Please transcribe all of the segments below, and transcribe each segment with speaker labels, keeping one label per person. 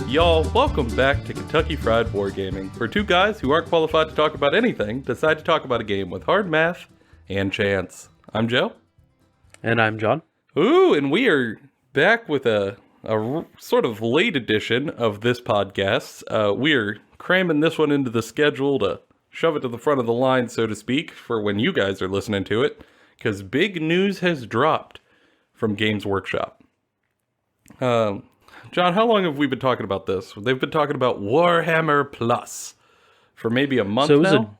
Speaker 1: Y'all, welcome back to Kentucky Fried Wargaming, where two guys who aren't qualified to talk about anything decide to talk about a game with hard math and chance. I'm Joe.
Speaker 2: And I'm John.
Speaker 1: Ooh, and we are back with a sort of late edition of this podcast. We are cramming this one into the schedule to shove it to the front of the line, so to speak, for when you guys are listening to it, because big news has dropped from Games Workshop. John, how long have we been talking about this? They've been talking about Warhammer Plus for maybe a month now?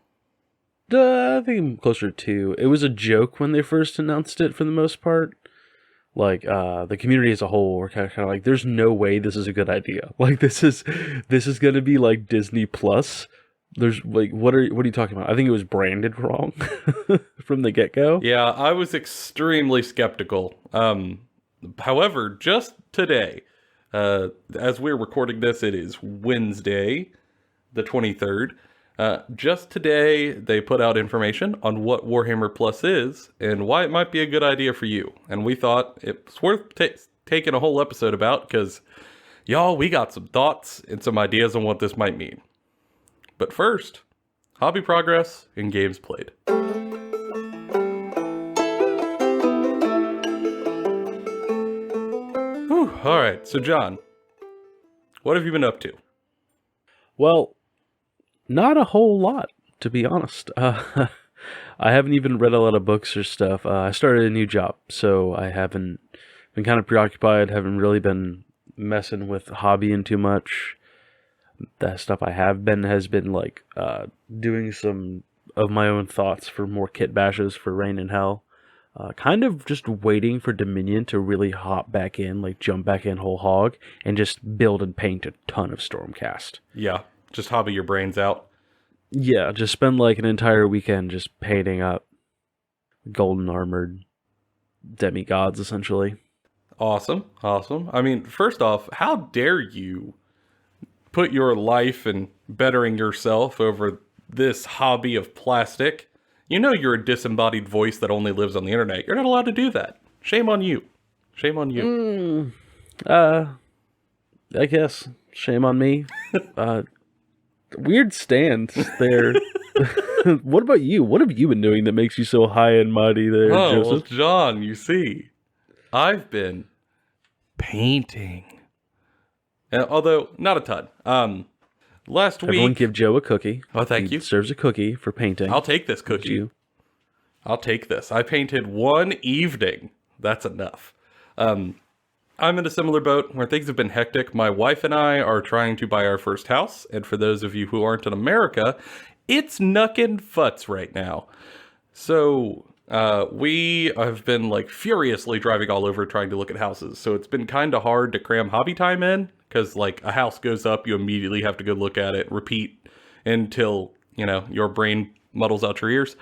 Speaker 2: I think closer to 2. It was a joke when they first announced it for the most part. Like, the community as a whole were kind of like, there's no way this is a good idea. Like, this is going to be like Disney Plus. There's like, what are you talking about? I think it was branded wrong from the get-go.
Speaker 1: Yeah, I was extremely skeptical. However, just today, as we're recording this, it is Wednesday, the 23rd. Just today, they put out information on what Warhammer Plus is and why it might be a good idea for you. And we thought it's worth taking a whole episode about because, y'all, we got some thoughts and some ideas on what this might mean. But first, hobby progress and games played. All right, so John, what have you been up to?
Speaker 2: Well, not a whole lot, to be honest. I haven't even read a lot of books or stuff. I started a new job, so I haven't been kind of preoccupied, haven't really been messing with hobbying too much. That stuff I have been has been like doing some of my own thoughts for more kit bashes for Reign in Hell. Kind of just waiting for Dominion to really hop back in, like jump back in whole hog, and just build and paint a ton of Stormcast.
Speaker 1: Yeah, just hobby your brains out.
Speaker 2: Yeah, just spend like an entire weekend just painting up golden armored demigods, essentially.
Speaker 1: Awesome. I mean, first off, how dare you put your life and bettering yourself over this hobby of plastic? You know you're a disembodied voice that only lives on the internet. You're not allowed to do that. Shame on you. Shame on you.
Speaker 2: I guess. Shame on me. Weird stance there. What about you? What have you been doing that makes you so high and mighty there, Joseph?
Speaker 1: Well, John, you see, I've been painting. Although, not a ton. Last week...
Speaker 2: Everyone give Joe a cookie.
Speaker 1: Oh, thank you.
Speaker 2: He serves a cookie for painting.
Speaker 1: I'll take this cookie. I'll take this. I painted one evening. That's enough. I'm in a similar boat where things have been hectic. My wife and I are trying to buy our first house. And for those of you who aren't in America, it's knuckin' futz right now. So we have been like furiously driving all over trying to look at houses. So it's been kind of hard to cram hobby time in. Because, like, a house goes up, you immediately have to go look at it, repeat until, you know, your brain muddles out your ears.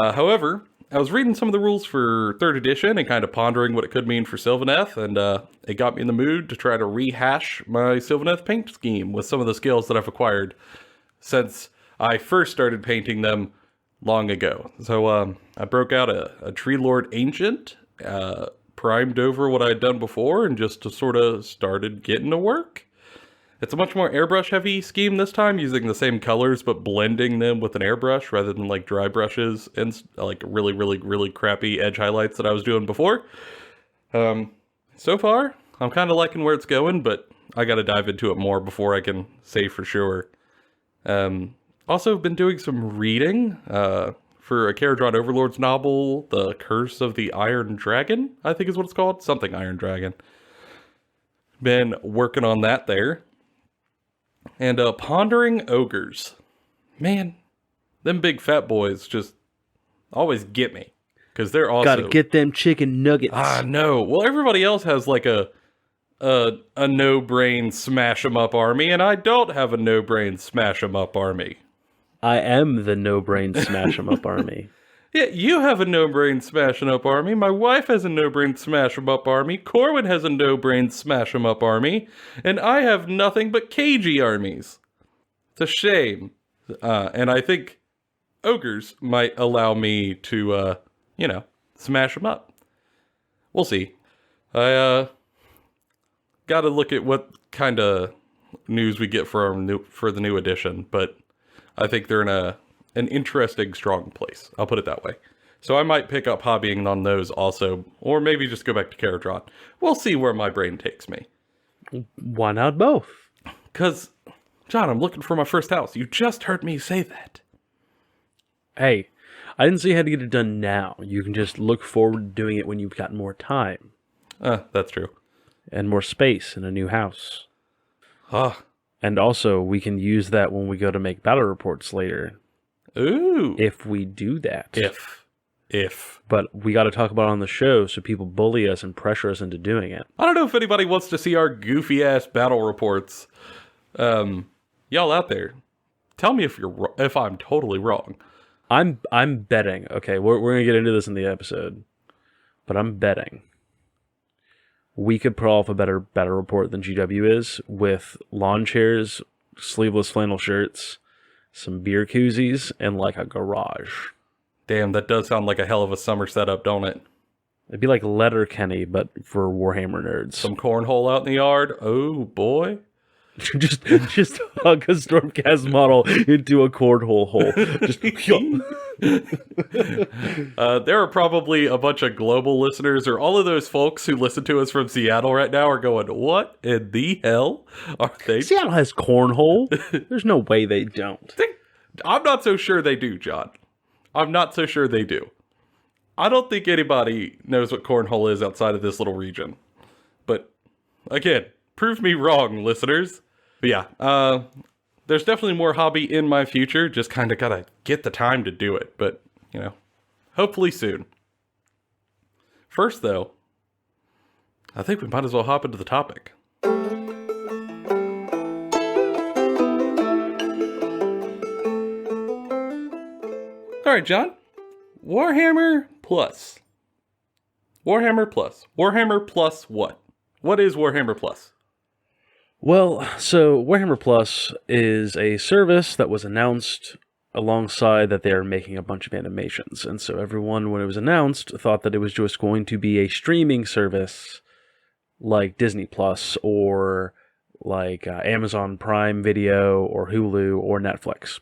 Speaker 1: However, I was reading some of the rules for 3rd edition and kind of pondering what it could mean for Sylvaneth, and it got me in the mood to try to rehash my Sylvaneth paint scheme with some of the skills that I've acquired since I first started painting them long ago. So I broke out a Tree Lord Ancient, primed over what I had done before and just sort of started getting to work. It's a much more airbrush heavy scheme this time, using the same colors but blending them with an airbrush rather than like dry brushes and like really crappy edge highlights that I was doing before. So far, I'm kind of liking where it's going, but I got to dive into it more before I can say for sure. Also been doing some reading, for a Caradron Overlord's novel, The Curse of the Iron Dragon, I think is what it's called. Something Iron Dragon. Been working on that there. And pondering ogres. Man, them big fat boys just always get me. Because they're also...
Speaker 2: Gotta get them chicken nuggets.
Speaker 1: Ah, no. Well, everybody else has like a no-brain smash-em-up army, and I don't have a no-brain smash-em-up army.
Speaker 2: I am the no-brain smash-em-up army.
Speaker 1: Yeah, you have a no-brain smash-em-up army. My wife has a no-brain smash-em-up army. Corwin has a no-brain smash-em-up army. And I have nothing but cagey armies. It's a shame. And I think ogres might allow me to, smash them up. We'll see. I got to look at what kind of news we get for the new edition, but I think they're in an interesting, strong place. I'll put it that way. So I might pick up hobbying on those also, or maybe just go back to Caradron. We'll see where my brain takes me.
Speaker 2: Why not both?
Speaker 1: Because, John, I'm looking for my first house. You just heard me say that.
Speaker 2: Hey, I didn't say you had to get it done now. You can just look forward to doing it when you've got more time.
Speaker 1: That's true.
Speaker 2: And more space in a new house.
Speaker 1: Ah.
Speaker 2: And also, we can use that when we go to make battle reports later.
Speaker 1: Ooh.
Speaker 2: If we do that.
Speaker 1: If.
Speaker 2: But we got to talk about it on the show so people bully us and pressure us into doing it.
Speaker 1: I don't know if anybody wants to see our goofy-ass battle reports. Y'all out there, tell me if I'm totally wrong.
Speaker 2: I'm betting. Okay, we're going to get into this in the episode. But I'm betting we could pull off a better battle report than GW is with lawn chairs, sleeveless flannel shirts, some beer koozies, and like a garage.
Speaker 1: Damn, that does sound like a hell of a summer setup, don't it?
Speaker 2: It'd be like Letterkenny, but for Warhammer nerds.
Speaker 1: Some cornhole out in the yard. Oh, boy.
Speaker 2: just hug a Stormcast model into a cornhole hole.
Speaker 1: There are probably a bunch of global listeners, or all of those folks who listen to us from Seattle right now are going, what in the hell are they?
Speaker 2: Seattle has cornhole. There's no way they don't.
Speaker 1: I'm not so sure they do, John. I'm not so sure they do. I don't think anybody knows what cornhole is outside of this little region. But, again, prove me wrong, listeners. But yeah, there's definitely more hobby in my future. Just kind of gotta get the time to do it. But, hopefully soon. First, though, I think we might as well hop into the topic. All right, John. Warhammer Plus. Warhammer Plus. Warhammer Plus what? What is Warhammer Plus?
Speaker 2: Well, so Warhammer Plus is a service that was announced alongside that they are making a bunch of animations. And so everyone, when it was announced, thought that it was just going to be a streaming service like Disney Plus or like Amazon Prime Video or Hulu or Netflix.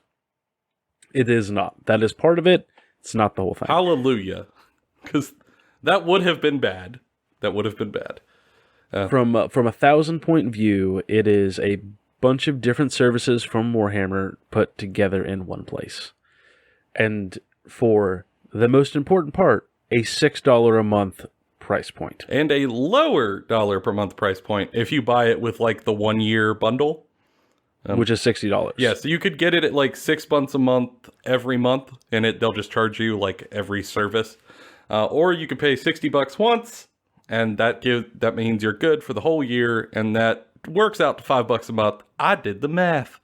Speaker 2: It is not. That is part of it. It's not the whole thing.
Speaker 1: Hallelujah. Because that would have been bad. That would have been bad.
Speaker 2: From a 1,000-point view, it is a bunch of different services from Warhammer put together in one place. And for the most important part, a $6 a month price point.
Speaker 1: And a lower dollar per month price point if you buy it with like the 1-year bundle.
Speaker 2: Which is $60.
Speaker 1: Yeah, so you could get it at like $6 a month every month, and they'll just charge you like every service. Or you could pay $60 once, and that means you're good for the whole year, and that works out to $5 a month. I did the math.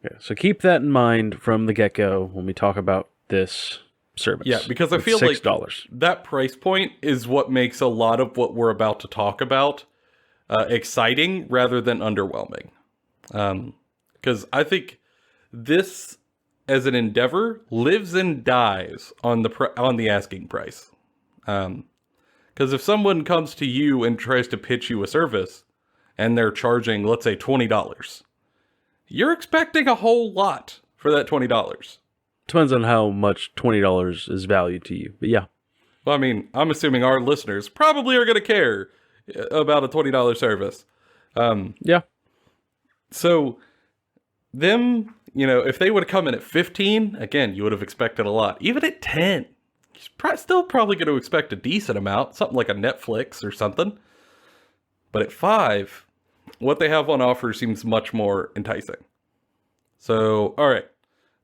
Speaker 2: Yeah, so keep that in mind from the get-go when we talk about this service.
Speaker 1: Yeah, because I feel
Speaker 2: $6.
Speaker 1: like that price point is what makes a lot of what we're about to talk about exciting rather than underwhelming. Because I think this, as an endeavor, lives and dies on the asking price. Because if someone comes to you and tries to pitch you a service, and they're charging, let's say, $20, you're expecting a whole lot for that $20.
Speaker 2: Depends on how much $20 is valued to you, but yeah.
Speaker 1: Well, I mean, I'm assuming our listeners probably are going to care about a $20 service.
Speaker 2: Yeah.
Speaker 1: So, them, if they would have come in at 15, again, you would have expected a lot. Even at 10, you're still probably going to expect a decent amount, something like a Netflix or something. But at 5, what they have on offer seems much more enticing. So, all right,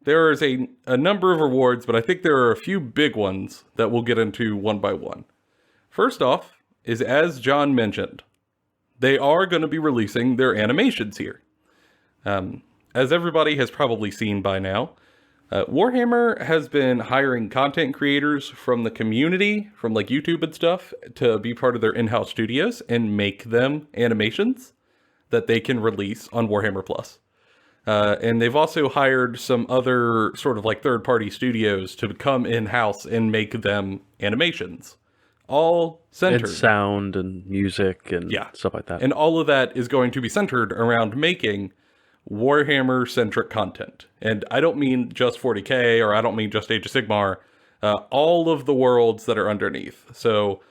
Speaker 1: there is a number of rewards, but I think there are a few big ones that we'll get into one by one. First off is, as John mentioned, they are going to be releasing their animations here. As everybody has probably seen by now, Warhammer has been hiring content creators from the community, from like YouTube and stuff, to be part of their in-house studios and make them animations that they can release on Warhammer Plus. And they've also hired some other sort of like third-party studios to come in-house and make them animations. All centered.
Speaker 2: And sound and music and stuff like that.
Speaker 1: And all of that is going to be centered around making Warhammer-centric content. And I don't mean just 40k, or I don't mean just Age of Sigmar. All of the worlds that are underneath. So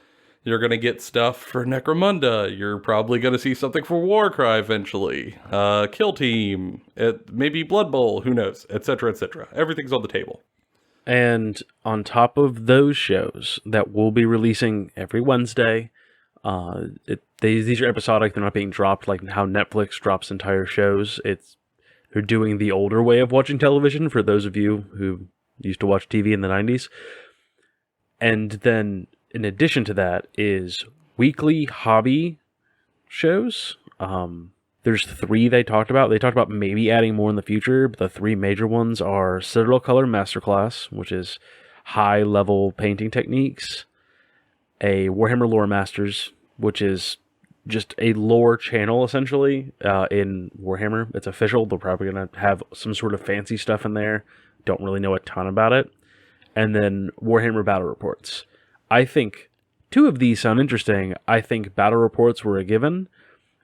Speaker 1: you're going to get stuff for Necromunda. You're probably going to see something for Warcry eventually. Kill Team. Maybe Blood Bowl. Who knows? Etc., etc. Everything's on the table.
Speaker 2: And on top of those shows that we'll be releasing every Wednesday, these are episodic. They're not being dropped like how Netflix drops entire shows. They're doing the older way of watching television for those of you who used to watch TV in the 90s. And then, in addition to that, is weekly hobby shows. There's 3 they talked about. They talked about maybe adding more in the future, but the 3 major ones are Citadel Color Masterclass, which is high-level painting techniques, a Warhammer Lore Masters, which is just a lore channel, essentially, in Warhammer. It's official. They're probably going to have some sort of fancy stuff in there. Don't really know a ton about it. And then Warhammer Battle Reports. I think 2 of these sound interesting. I think Battle Reports were a given,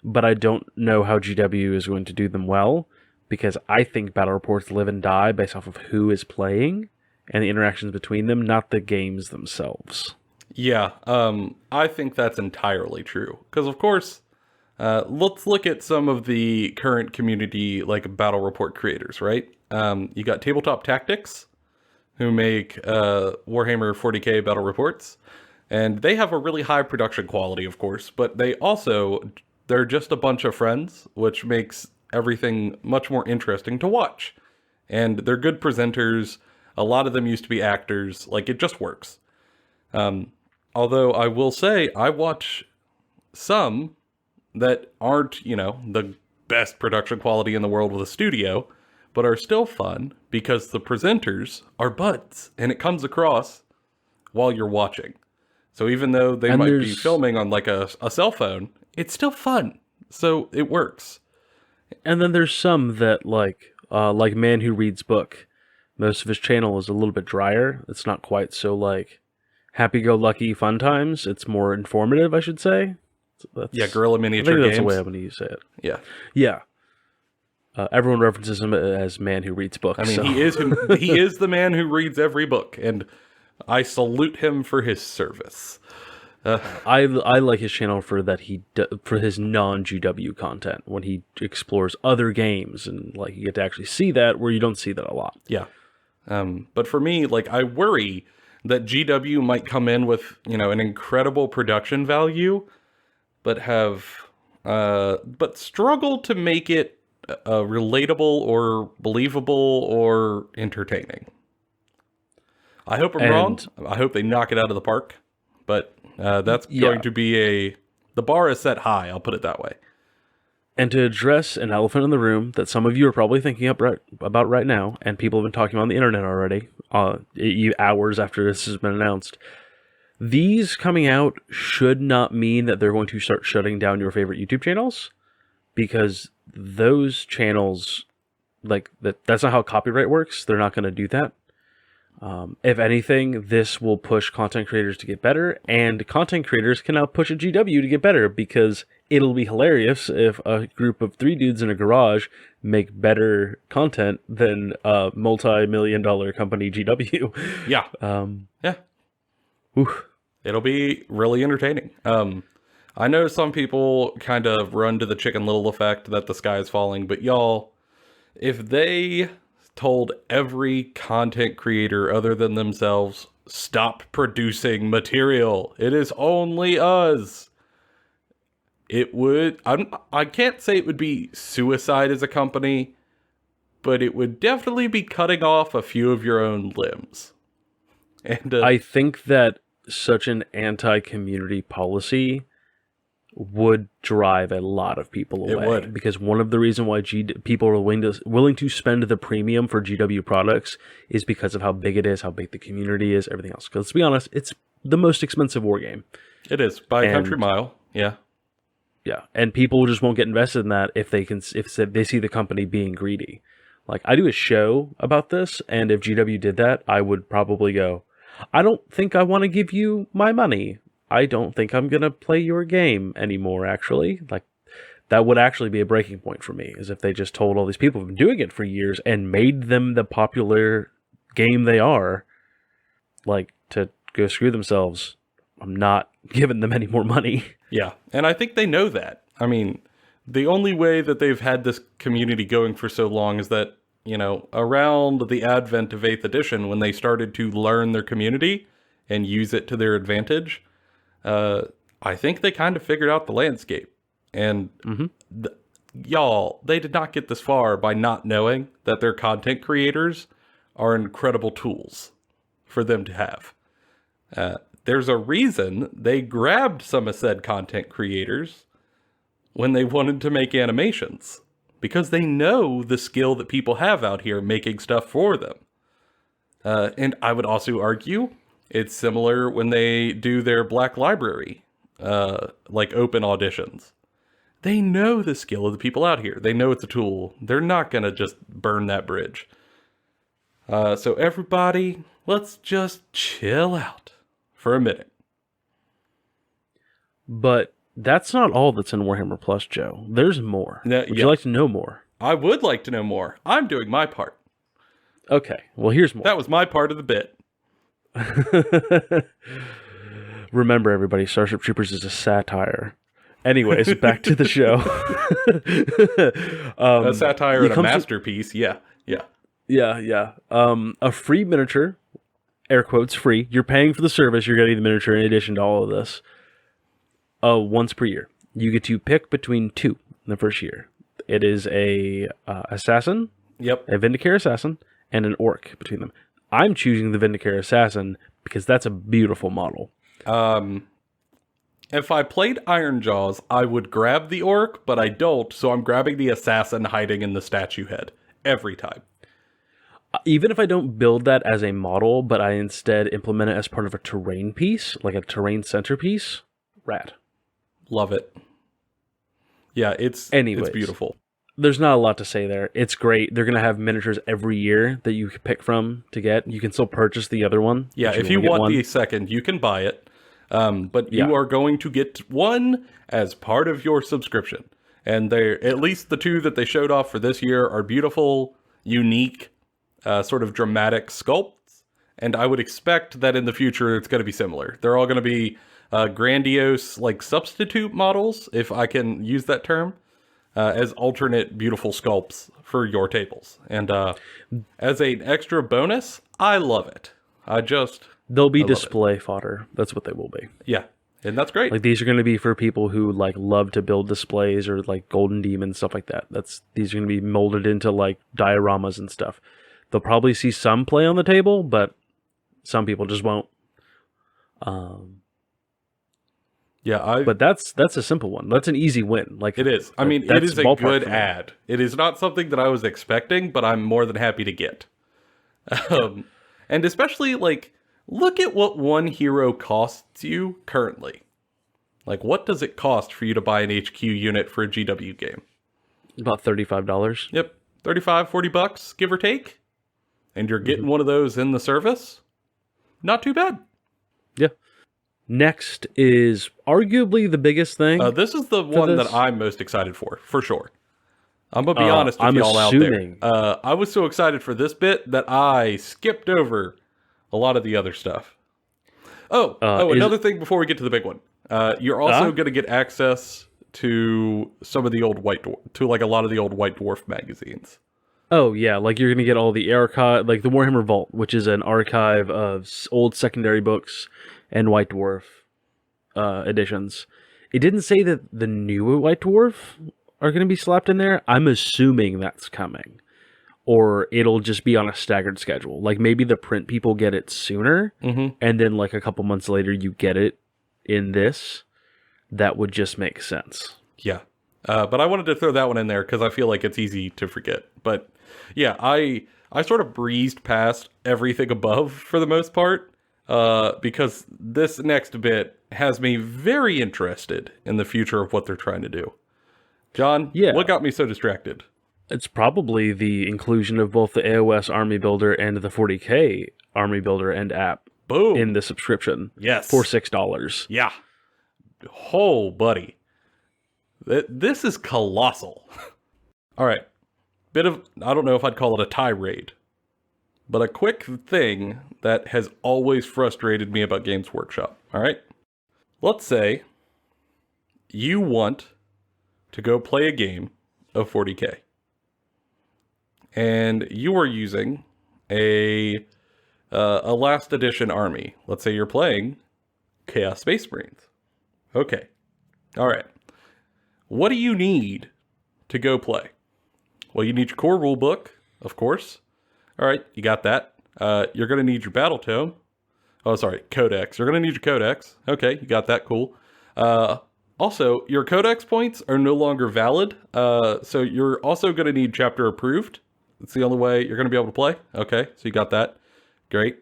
Speaker 2: but I don't know how GW is going to do them well, because I think Battle Reports live and die based off of who is playing and the interactions between them, not the games themselves.
Speaker 1: Yeah, I think that's entirely true. Because, of course, let's look at some of the current community, like, Battle Report creators, right? You got Tabletop Tactics, who make Warhammer 40k Battle Reports. And they have a really high production quality, of course, but they're just a bunch of friends, which makes everything much more interesting to watch. And they're good presenters. A lot of them used to be actors. Like, it just works. Although I will say, I watch some that aren't, the best production quality in the world with a studio, but are still fun because the presenters are buds, and it comes across while you're watching. So even though they might be filming on like a cell phone, it's still fun. So it works.
Speaker 2: And then there's some that like Man Who Reads Book. Most of his channel is a little bit drier. It's not quite so like happy-go-lucky fun times. It's more informative, I should say.
Speaker 1: Guerrilla Miniature Games.
Speaker 2: That's the way I'm going to say it.
Speaker 1: Yeah.
Speaker 2: Yeah. Everyone references him as Man Who Reads Books.
Speaker 1: I mean, he is the man who reads every book, and I salute him for his service.
Speaker 2: I like his channel for that for his non-GW content, when he explores other games, and like you get to actually see that where you don't see that a lot.
Speaker 1: Yeah. But for me, like, I worry that GW might come in with, an incredible production value, but struggle to make it relatable or believable or entertaining. I hope I'm wrong. I hope they knock it out of the park, but that's going to be the bar is set high, I'll put it that way.
Speaker 2: And to address an elephant in the room that some of you are probably thinking about right now, and people have been talking on the internet already, hours after this has been announced, these coming out should not mean that they're going to start shutting down your favorite YouTube channels, because those channels, like, that's not how copyright works. They're not going to do that. If anything, this will push content creators to get better, and content creators can now push a GW to get better, because it'll be hilarious if a group of 3 dudes in a garage make better content than a multi-million-dollar company GW.
Speaker 1: Yeah. Yeah.
Speaker 2: Oof.
Speaker 1: It'll be really entertaining. I know some people kind of run to the Chicken Little effect that the sky is falling, but y'all, if they told every content creator other than themselves, stop producing material, it is only us, it would, I can't say it would be suicide as a company, but it would definitely be cutting off a few of your own limbs. And
Speaker 2: I think that such an anti-community policy would drive a lot of people away.
Speaker 1: It would.
Speaker 2: Because one of the reasons why people are willing to spend the premium for GW products is because of how big it is, how big the community is, everything else. Because let's be honest, it's the most expensive war game.
Speaker 1: It is, by a country mile, yeah.
Speaker 2: Yeah, and people just won't get invested in that if they see the company being greedy. Like, I do a show about this, and if GW did that, I would probably go, I don't think I want to give you my money. I don't think I'm going to play your game anymore, actually. Like, that would actually be a breaking point for me, is if they just told all these people who've been doing it for years and made them the popular game they are, like, to go screw themselves. I'm not giving them any more money.
Speaker 1: Yeah, and I think they know that. I mean, the only way that they've had this community going for so long is that, you know, around the advent of 8th edition, when they started to learn their community and use it to their advantage, I think they kind of figured out the landscape. And y'all, they did not get this far by not knowing that their content creators are incredible tools for them to have. There's a reason they grabbed some of said content creators when they wanted to make animations, because they know the skill that people have out here making stuff for them. And I would also argue it's similar when they do their Black Library, like open auditions. They know the skill of the people out here. They know it's a tool. They're not going to just burn that bridge. So everybody, let's just chill out for a minute.
Speaker 2: But that's not all that's in Warhammer Plus, Joe. There's more. Would you like to know more?
Speaker 1: I would like to know more. I'm doing my part.
Speaker 2: Okay, well, here's more.
Speaker 1: That was my part of the bit.
Speaker 2: Remember, everybody, Starship Troopers is a satire. Anyways, back to the show.
Speaker 1: A satire and a masterpiece. Yeah.
Speaker 2: A free miniature, air quotes, free. You're paying for the service. You're getting the miniature in addition to all of this. Once per year. You get to pick between two in the first year. It is a assassin, a Vindicare assassin, and an orc between them. I'm choosing the Vindicare assassin because that's a beautiful model.
Speaker 1: If I played Iron Jaws, I would grab the orc, but I don't, so I'm grabbing the assassin hiding in the statue head every time.
Speaker 2: Even if I don't build that as a model, but I instead implement it as part of a terrain piece, like a terrain centerpiece, rad.
Speaker 1: Love it. Yeah, it's beautiful.
Speaker 2: There's not a lot to say there. It's great. They're going to have miniatures every year that you can pick from to get. You can still purchase the other one.
Speaker 1: Yeah, if you want the second, you can buy it. But you are going to get one as part of your subscription. And they're, at least the two that they showed off for this year are beautiful, unique, sort of dramatic sculpts. And I would expect that in the future it's going to be similar. They're all going to be grandiose, like substitute models, if I can use that term, as alternate beautiful sculpts for your tables. And as an extra bonus, I love it.
Speaker 2: They'll be display fodder. That's what they will be.
Speaker 1: Yeah, and that's great.
Speaker 2: Like, these are going to be for people who like love to build displays or like Golden Demon, stuff like that. These are going to be molded into like dioramas and stuff. They'll probably see some play on the table, but some people just won't. But that's a simple one. That's an easy win. Like,
Speaker 1: it is. I mean, it is a good ad. It is not something that I was expecting, but I'm more than happy to get. And especially, like, look at what one hero costs you currently. Like, what does it cost for you to buy an HQ unit for a GW game?
Speaker 2: About $35.
Speaker 1: Yep. 35, 40 bucks, give or take. And you're getting one of those in the service. Not too bad.
Speaker 2: Yeah. Next is arguably the biggest thing.
Speaker 1: This is the one that I'm most excited for sure. I'm going to be honest with y'all out there. I was so excited for this bit that I skipped over a lot of the other stuff. Another thing before we get to the big one. You're also going to get access to some of the old a lot of the old White Dwarf magazines.
Speaker 2: Oh, yeah, like you're going to get all the archive, like the Warhammer Vault, which is an archive of old secondary books and White Dwarf editions. It didn't say that the new White Dwarf are going to be slapped in there. I'm assuming that's coming. Or it'll just be on a staggered schedule. Like, maybe the print people get it sooner, and then like a couple months later you get it in this. That would just make sense.
Speaker 1: Yeah. But I wanted to throw that one in there because I feel like it's easy to forget. But yeah, I sort of breezed past everything above for the most part, because this next bit has me very interested in the future of what they're trying to do. John,
Speaker 2: Yeah.
Speaker 1: what got me so distracted?
Speaker 2: It's probably the inclusion of both the AOS Army Builder and the 40K Army Builder and app
Speaker 1: Boom.
Speaker 2: in the subscription.
Speaker 1: Yes.
Speaker 2: For $6.
Speaker 1: Yeah. Oh, buddy. This is colossal. All right. Bit of, I don't know if I'd call it a tirade, but a quick thing that has always frustrated me about Games Workshop. All right. Let's say you want to go play a game of 40K. And you are using a last edition army. Let's say you're playing Chaos Space Marines. Okay. All right. What do you need to go play? Well, you need your core rule book, of course. All right, you got that. You're going to need your battle tome. Oh, sorry, codex. You're going to need your codex. Okay, you got that. Cool. Also, your codex points are no longer valid. So you're also going to need chapter approved. That's the only way you're going to be able to play. Okay, so you got that. Great.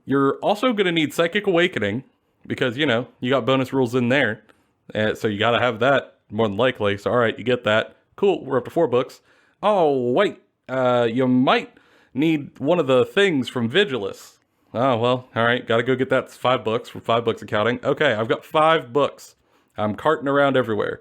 Speaker 1: You're also going to need Psychic Awakening because, you know, you got bonus rules in there. So you got to have that more than likely. So, all right, you get that. Cool, we're up to 4 books. Oh, wait. You might need one of the things from Vigilus. Oh, well, all right, got to go get that. It's 5 books for 5 books accounting. Okay, I've got 5 books. I'm carting around everywhere.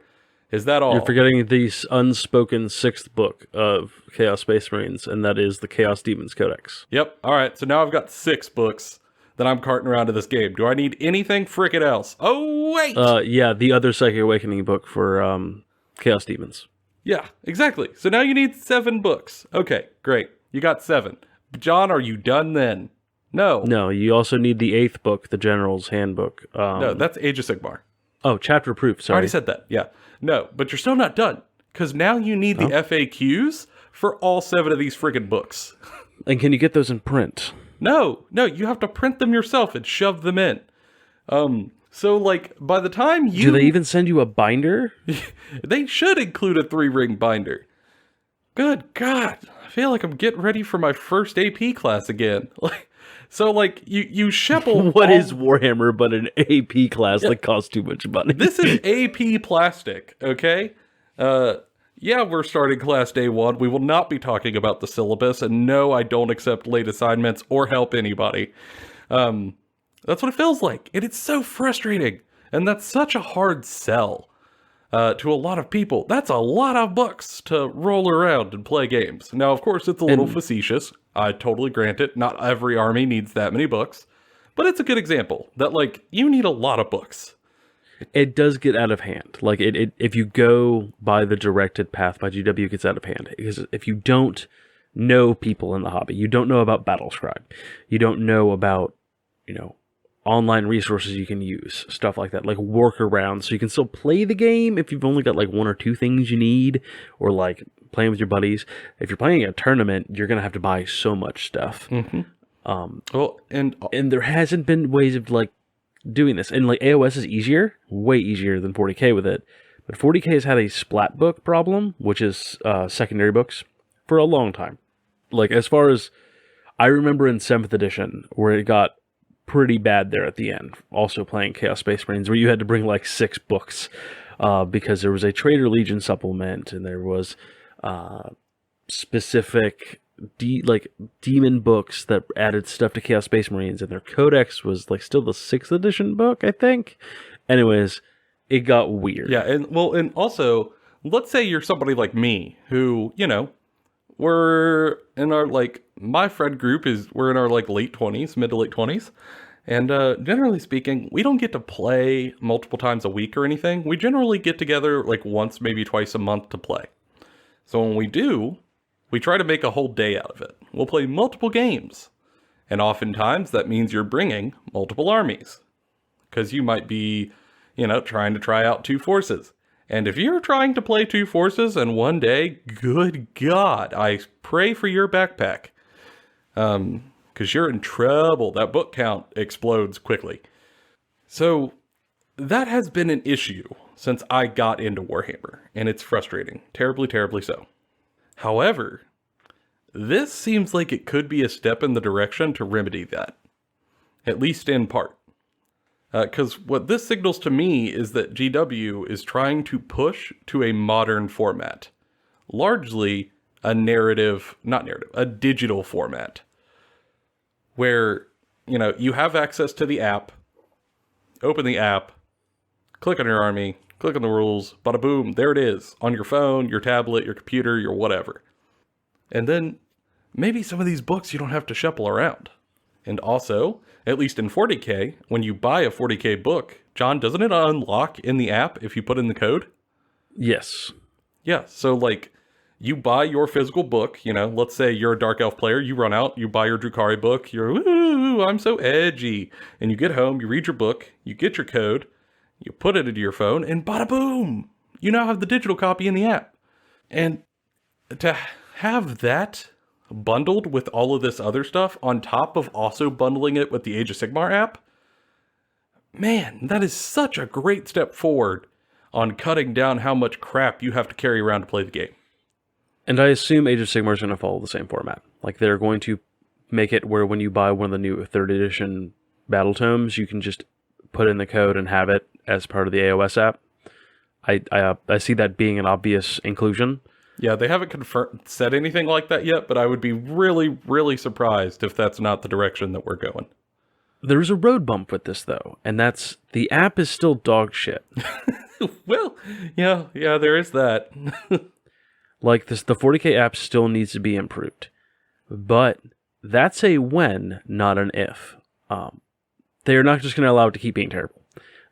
Speaker 1: Is that all?
Speaker 2: You're forgetting the unspoken 6th book of Chaos Space Marines, and that is the Chaos Demons Codex.
Speaker 1: Yep. All right. So now I've got 6 books that I'm carting around to this game. Do I need anything frickin' else? Oh, wait.
Speaker 2: Yeah, the other Psychic Awakening book for Chaos Demons.
Speaker 1: Yeah, exactly. So now you need 7 books. Okay, great. You got 7. John, are you done then? No.
Speaker 2: No, you also need the 8th book, the General's Handbook.
Speaker 1: No, that's Age of Sigmar.
Speaker 2: Oh, chapter proof,
Speaker 1: I
Speaker 2: sorry.
Speaker 1: already said that. Yeah. No, but you're still not done. Because now you need the FAQs for all 7 of these friggin' books.
Speaker 2: And can you get those in print?
Speaker 1: No, you have to print them yourself and shove them in. So, like, by the time you...
Speaker 2: Do they even send you a binder?
Speaker 1: They should include a 3-ring binder. Good God. I feel like I'm getting ready for my first AP class again. You sheple...
Speaker 2: What is Warhammer but an AP class that costs too much money?
Speaker 1: This is AP plastic, okay? Yeah, we're starting class day 1. We will not be talking about the syllabus, and no, I don't accept late assignments or help anybody. That's what it feels like, and it's so frustrating. And that's such a hard sell to a lot of people. That's a lot of books to roll around and play games. Now, of course, it's a little facetious. I totally grant it. Not every army needs that many books. But it's a good example that, like, you need a lot of books.
Speaker 2: It does get out of hand. Like, if you go by the directed path by GW, it gets out of hand. Because if you don't know people in the hobby, you don't know about Battlescribe, you don't know about, you know, online resources you can use, stuff like that, like workarounds, so you can still play the game if you've only got like 1 or 2 things you need, or like playing with your buddies. If you're playing a tournament, you're gonna have to buy so much stuff. And there hasn't been ways of like doing this, and like AOS is easier, way easier than 40K with it, but 40K has had a splat book problem, which is secondary books, for a long time. Like, as far as I remember in 7th edition, where it got pretty bad there at the end, also playing Chaos Space Marines, where you had to bring like 6 books because there was a Traitor Legion supplement, and there was specific demon books that added stuff to Chaos Space Marines, and their codex was like still the 6th edition book, I think. Anyways, it got weird.
Speaker 1: Yeah, and also, let's say you're somebody like me who, you know, we're in our, like, my friend group we're in our, like, late 20s, mid to late 20s. And generally speaking, we don't get to play multiple times a week or anything. We generally get together, like, once, maybe twice a month to play. So when we do, we try to make a whole day out of it. We'll play multiple games. And oftentimes, that means you're bringing multiple armies. Because you might be, you know, trying to try out 2 forces. And if you're trying to play 2 forces in one day, good God, I pray for your backpack. Because you're in trouble. That book count explodes quickly. So that has been an issue since I got into Warhammer. And it's frustrating. Terribly, terribly so. However, this seems like it could be a step in the direction to remedy that. At least in part. Because what this signals to me is that GW is trying to push to a modern format. Largely a a digital format. Where, you have access to the app, open the app, click on your army, click on the rules, bada boom, there it is, on your phone, your tablet, your computer, your whatever. And then maybe some of these books you don't have to shuffle around. And also, at least in 40K, when you buy a 40K book, John, doesn't it unlock in the app if you put in the code?
Speaker 2: Yes.
Speaker 1: Yeah, so you buy your physical book, let's say you're a Dark Elf player, you run out, you buy your Drukhari book, you're, ooh, I'm so edgy. And you get home, you read your book, you get your code, you put it into your phone, and bada boom! You now have the digital copy in the app. And to have that bundled with all of this other stuff, on top of also bundling it with the Age of Sigmar app, man, that is such a great step forward on cutting down how much crap you have to carry around to play the game.
Speaker 2: And I assume Age of Sigmar is going to follow the same format. Like, they're going to make it where when you buy one of the new 3rd edition battle tomes, you can just put in the code and have it as part of the AOS app. I see that being an obvious inclusion.
Speaker 1: Yeah, they haven't said anything like that yet, but I would be really, really surprised if that's not the direction that we're going.
Speaker 2: There's a road bump with this, though, and that's the app is still dog shit.
Speaker 1: Well, yeah, there is that.
Speaker 2: Like, the 40K app still needs to be improved. But that's a when, not an if. They're not just going to allow it to keep being terrible.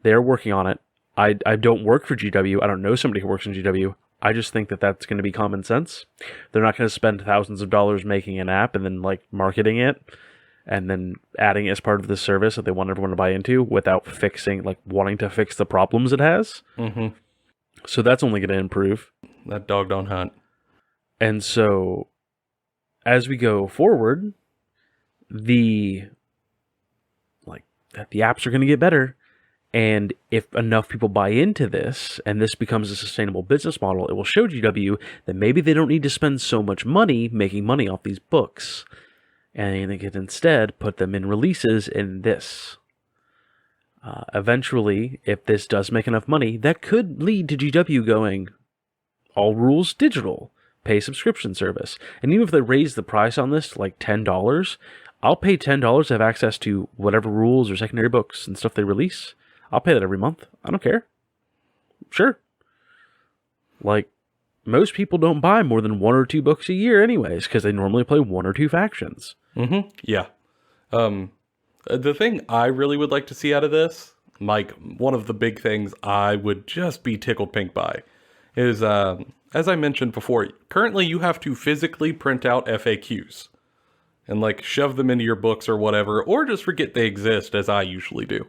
Speaker 2: They're working on it. I don't work for GW. I don't know somebody who works in GW. I just think that that's going to be common sense. They're not going to spend thousands of dollars making an app and then marketing it and then adding it as part of the service that they want everyone to buy into without wanting to fix the problems it has.
Speaker 1: Mm-hmm.
Speaker 2: So that's only going to improve.
Speaker 1: That dog don't hunt.
Speaker 2: And so as we go forward, the apps are going to get better. And if enough people buy into this, and this becomes a sustainable business model, it will show GW that maybe they don't need to spend so much money making money off these books. And they can instead put them in releases in this. Eventually, if this does make enough money, that could lead to GW going, all rules digital, pay subscription service. And even if they raise the price on this to $10, I'll pay $10 to have access to whatever rules or secondary books and stuff they release. I'll pay that every month. I don't care. Sure. Most people don't buy more than 1 or 2 books a year anyways, because they normally play 1 or 2 factions.
Speaker 1: Mm-hmm. Yeah. The thing I really would like to see out of this, one of the big things I would just be tickled pink by, is, as I mentioned before, currently you have to physically print out FAQs and shove them into your books or whatever, or just forget they exist, as I usually do.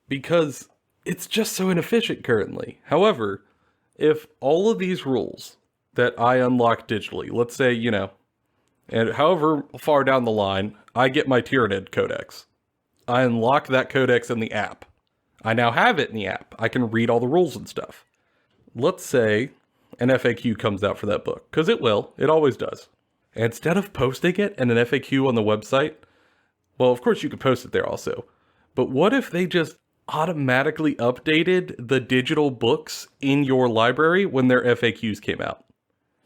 Speaker 1: Because it's just so inefficient currently. However, if all of these rules that I unlock digitally, let's say, and however far down the line, I get my Tyranid Codex. I unlock that codex in the app. I now have it in the app. I can read all the rules and stuff. Let's say an FAQ comes out for that book, because it will. It always does. Instead of posting it in an FAQ on the website, well, of course you could post it there also. But what if they just automatically updated the digital books in your library when their FAQs came out?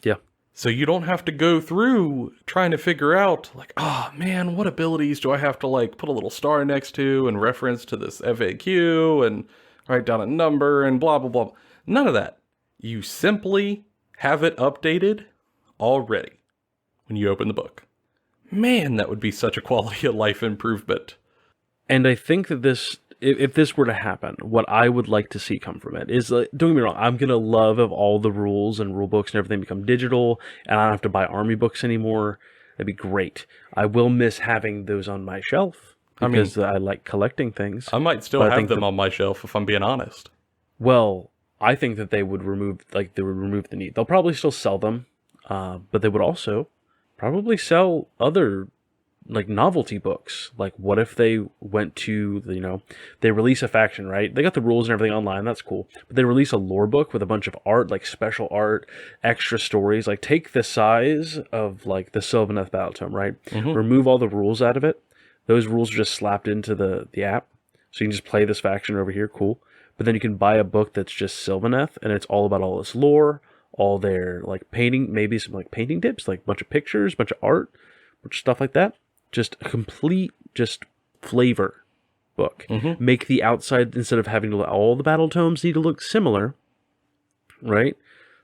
Speaker 2: Yeah.
Speaker 1: So you don't have to go through trying to figure out, oh man, what abilities do I have to put a little star next to and reference to this FAQ and write down a number and blah, blah, blah. None of that. You simply have it updated already when you open the book. Man, that would be such a quality of life improvement.
Speaker 2: And I think that if this were to happen, what I would like to see come from it is, don't get me wrong, I'm going to love if all the rules and rule books and everything become digital and I don't have to buy army books anymore. That'd be great. I will miss having those on my shelf because I like collecting things.
Speaker 1: I might still have them on my shelf if I'm being honest.
Speaker 2: Well, I think that they would remove the need. They'll probably still sell them, but they would also probably sell other novelty books. What if they went to, they release a faction, right? They got the rules and everything online, that's cool. But they release a lore book with a bunch of art, special art, extra stories. Take the size of, the Sylvaneth Battle Tome, right? Mm-hmm. Remove all the rules out of it. Those rules are just slapped into the app. So you can just play this faction over here, cool. But then you can buy a book that's just Sylvaneth, and it's all about all this lore, all their like painting, maybe some like painting tips, like a bunch of pictures, bunch of art, bunch of stuff like that. Just a complete, just flavor book.
Speaker 1: Mm-hmm.
Speaker 2: Make the outside, instead of having to all the battle tomes need to look similar, right?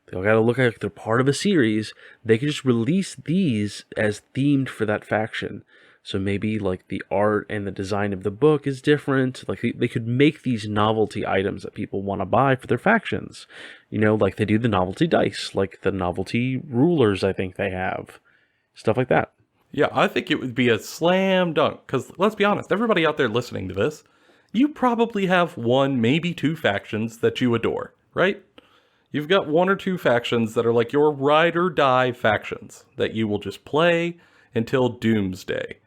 Speaker 2: They all got to look like they're part of a series. They can just release these as themed for that faction. So maybe like the art and the design of the book is different. Like they could make these novelty items that people want to buy for their factions. You know, like they do the novelty dice, like the novelty rulers I think they have. Stuff like that.
Speaker 1: Yeah, I think it would be a slam dunk. Because let's be honest, everybody out there listening to this, you probably have one, maybe two factions that you adore, right? You've got one or two factions that are like your ride or die factions that you will just play until doomsday.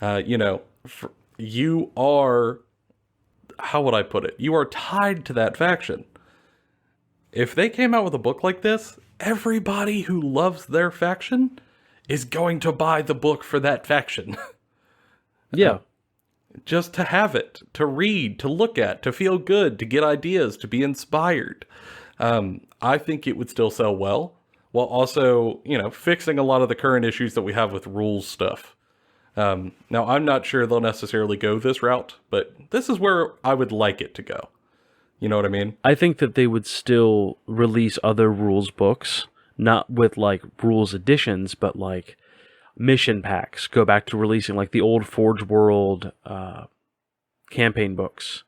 Speaker 1: You are, how would I put it? You are tied to that faction. If they came out with a book like this, everybody who loves their faction is going to buy the book for that faction.
Speaker 2: Yeah.
Speaker 1: Just to have it, to read, to look at, to feel good, to get ideas, to be inspired. I think it would still sell well, while also, fixing a lot of the current issues that we have with rules stuff. Now, I'm not sure they'll necessarily go this route, but this is where I would like it to go. You know what I mean?
Speaker 2: I think that they would still release other rules books, not with like rules editions, but like mission packs. Go back to releasing like the old Forge World campaign books,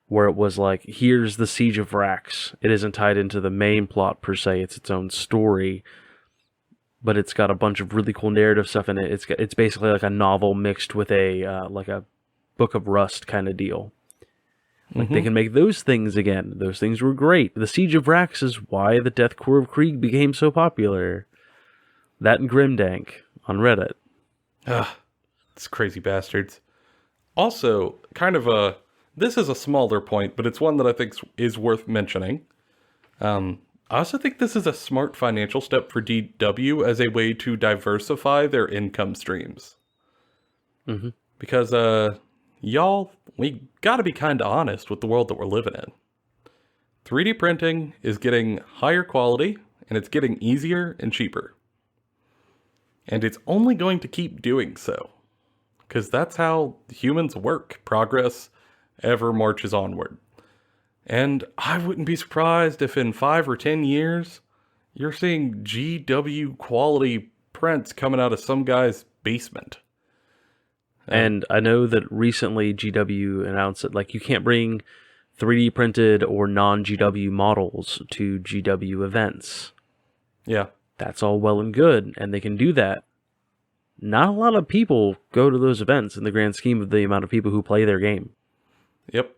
Speaker 2: where it was like, here's the Siege of Vrax. It isn't tied into the main plot per se, it's its own story, but it's got a bunch of really cool narrative stuff in it. It's basically like a novel mixed with a like a Book of Rust kind of deal. Like they can make those things again. Those things were great. The Siege of Vrax is why the Death Corps of Krieg became so popular. That and Grimdank on Reddit.
Speaker 1: It's crazy bastards. Also, this is a smaller point, but it's one that I think is worth mentioning. I also think this is a smart financial step for DW as a way to diversify their income streams.
Speaker 2: Mm-hmm.
Speaker 1: Because, y'all, we gotta be kind of honest with the world that we're living in. 3D printing is getting higher quality, and it's getting easier and cheaper. And it's only going to keep doing so. Because that's how humans work. Progress ever marches onward. And I wouldn't be surprised if in 5 or 10 years, you're seeing GW quality prints coming out of some guy's basement.
Speaker 2: And I know that recently GW announced that like you can't bring 3D printed or non-GW models to GW events.
Speaker 1: Yeah.
Speaker 2: That's all well and good, and they can do that. Not a lot of people go to those events in the grand scheme of the amount of people who play their game.
Speaker 1: Yep.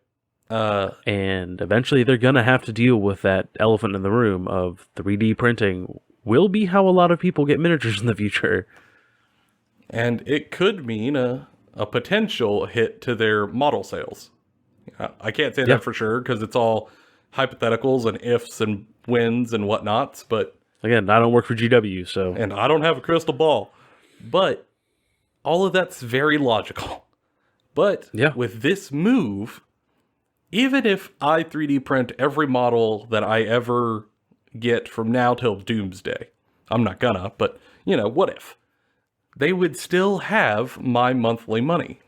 Speaker 2: And eventually they're going to have to deal with that elephant in the room of 3D printing will be how a lot of people get miniatures in the future.
Speaker 1: And it could mean a potential hit to their model sales. I can't say that for sure because it's all hypotheticals and ifs and wins and whatnots, but...
Speaker 2: Again, I don't work for GW, so...
Speaker 1: And I don't have a crystal ball. But all of that's very logical. But with this move, even if I 3D print every model that I ever get from now till doomsday, I'm not gonna, but, what if? They would still have my monthly money.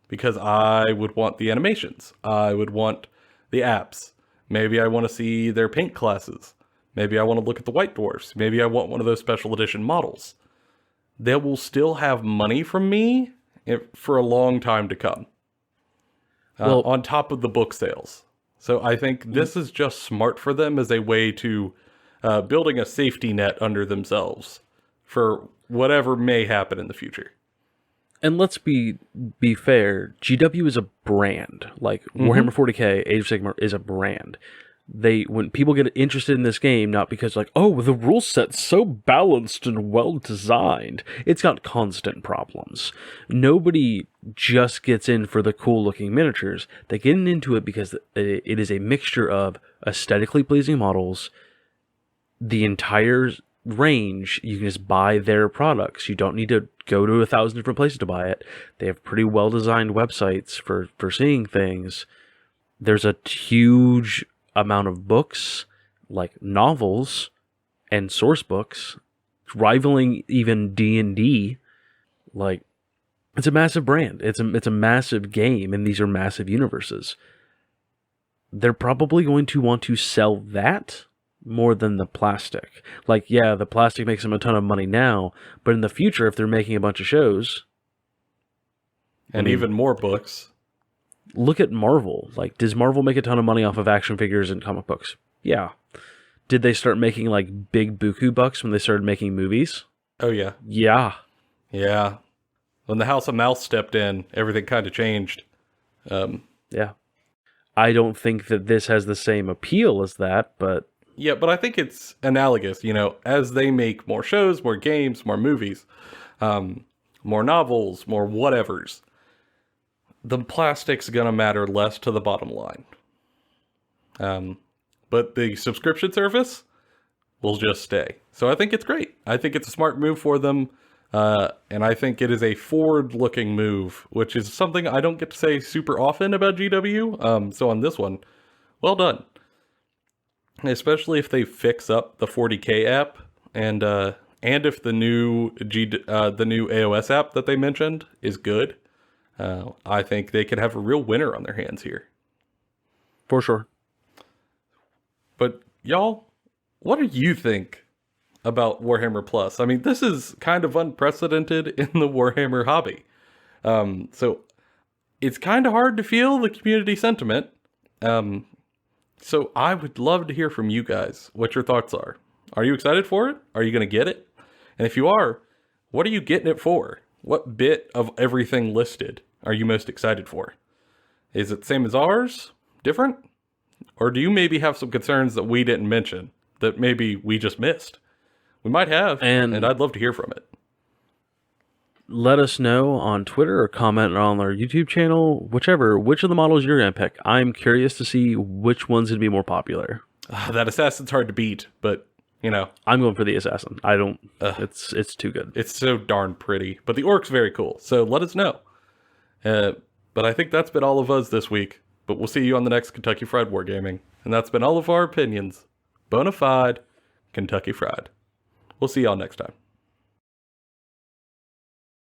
Speaker 1: Because I would want the animations. I would want the apps. Maybe I want to see their paint classes. Maybe I want to look at the White Dwarfs. Maybe I want one of those special edition models. They will still have money from me for a long time to come. On top of the book sales. So I think this is just smart for them as a way to building a safety net under themselves for whatever may happen in the future.
Speaker 2: And let's be fair, GW is a brand. Like Warhammer 40k, Age of Sigmar is a brand. When people get interested in this game, not because like, oh, the rule set's so balanced and well designed. It's got constant problems. Nobody just gets in for the cool looking miniatures. They get into it because it is a mixture of aesthetically pleasing models, the entire range. You can just buy their products. You don't need to go to 1,000 different places to buy it. They have pretty well-designed websites for seeing things. There's a huge amount of books, like novels and source books, rivaling even D&D. Like, it's a massive brand. It's a massive game, and these are massive universes. They're probably going to want to sell that more than the plastic. Like, yeah, the plastic makes them a ton of money now, but in the future, if they're making a bunch of shows...
Speaker 1: And even more books.
Speaker 2: Look at Marvel. Like, does Marvel make a ton of money off of action figures and comic books? Yeah. Did they start making, like, big buku bucks when they started making movies?
Speaker 1: Oh, yeah.
Speaker 2: Yeah.
Speaker 1: Yeah. When the House of Mouse stepped in, everything kind of changed.
Speaker 2: Yeah. I don't think that this has the same appeal as that, but...
Speaker 1: Yeah, but I think it's analogous, you know, as they make more shows, more games, more movies, more novels, more whatevers, the plastic's going to matter less to the bottom line. But the subscription service will just stay. So I think it's great. I think it's a smart move for them. And I think it is a forward-looking move, which is something I don't get to say super often about GW. So on this one, well done. Especially if they fix up the 40K app, and if the new AOS app that they mentioned is good. I think they could have a real winner on their hands here.
Speaker 2: For sure.
Speaker 1: But y'all, what do you think about Warhammer Plus? I mean, this is kind of unprecedented in the Warhammer hobby. So it's kind of hard to feel the community sentiment. So I would love to hear from you guys what your thoughts are. Are you excited for it? Are you going to get it? And if you are, what are you getting it for? What bit of everything listed are you most excited for? Is it same as ours? Different? Or do you maybe have some concerns that we didn't mention that maybe we just missed? We might have, and I'd love to hear from it.
Speaker 2: Let us know on Twitter or comment on our YouTube channel, whichever, which of the models you're going to pick. I'm curious to see which one's going to be more popular.
Speaker 1: That assassin's hard to beat, but, you know.
Speaker 2: I'm going for the assassin. I don't, it's too good.
Speaker 1: It's so darn pretty, but the orc's very cool, so let us know. But I think that's been all of us this week, but we'll see you on the next Kentucky Fried Wargaming, and that's been all of our opinions. Bona fide, Kentucky Fried. We'll see y'all next time.